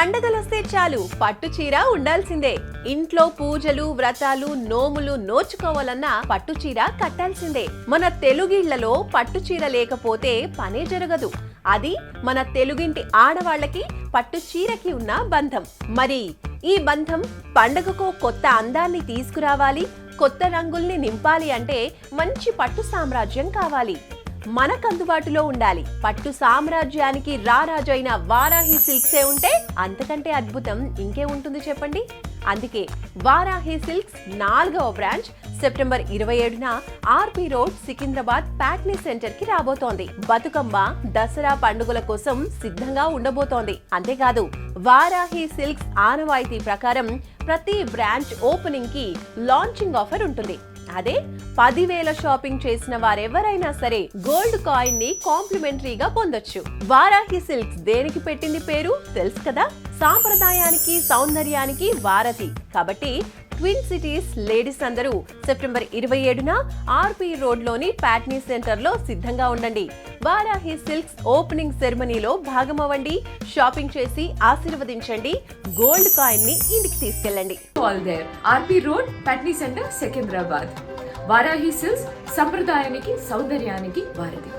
పండగలొస్తే చాలు పట్టు చీర ఉండాల్సిందే. ఇంట్లో పూజలు, వ్రతాలు, నోములు నోచుకోవాలన్నా పట్టు చీర కట్టాల్సిందే. మన తెలుగిళ్లలో పట్టు చీర లేకపోతే పనే జరగదు. అది మన తెలుగింటి ఆడవాళ్లకి పట్టు చీరకి ఉన్న బంధం. మరి ఈ బంధం పండగకు కొత్త అందాన్ని తీసుకురావాలి, కొత్త రంగుల్ని నింపాలి అంటే మంచి పట్టు సామ్రాజ్యం కావాలి. మనకు అందుబాటులో ఉండాలి. పట్టు సామ్రాజ్యానికి రారాజైన వారాహి సిల్క్సే ఉంటే అంతకంటే అద్భుతం ఇంకే ఉంటుంది చెప్పండి. అందుకే వారాహి సిల్క్స్ 4వ బ్రాంచ్ సెప్టెంబర్ 27న RP road Secunderabad Patny centre కి రాబోతోంది. బతుకమ్మ, దసరా పండుగల కోసం సిద్ధంగా ఉండబోతోంది. అంతేకాదు వారాహి సిల్క్స్ ఆనవాయితీ ప్రకారం ప్రతి బ్రాంచ్ ఓపెనింగ్ కి లాంచింగ్ ఆఫర్ ఉంటుంది. అదే 10,000 షాపింగ్ చేసిన వారెవరైనా సరే గోల్డ్ కాయిన్ ని కాంప్లిమెంటరీగా పొందొచ్చు. వారాహి సిల్క్స్ దేనికి పెట్టింది పేరు తెలుసు కదా? సాంప్రదాయానికి, సౌందర్యానికి వారధి. కాబట్టి ట్విన్ సిటీస్ లేడీస్ అందరూ సెప్టెంబర్ 27న ఆర్పి రోడ్ లోని ప్యాట్నీ సెంటర్ లో సిద్ధంగా ఉండండి. వారాహి సిల్క్స్ ఓపెనింగ్ సెరమనీలో భాగమవ్వండి, షాపింగ్ చేసి ఆశీర్వదించండి, గోల్డ్ కాయిన్ ని ఇంటికి తీసుకెళ్ళండి. All there RP road Patny centre Secunderabad. Varahi silks సంప్రదాయానికి, సౌందర్యానికి వారధి.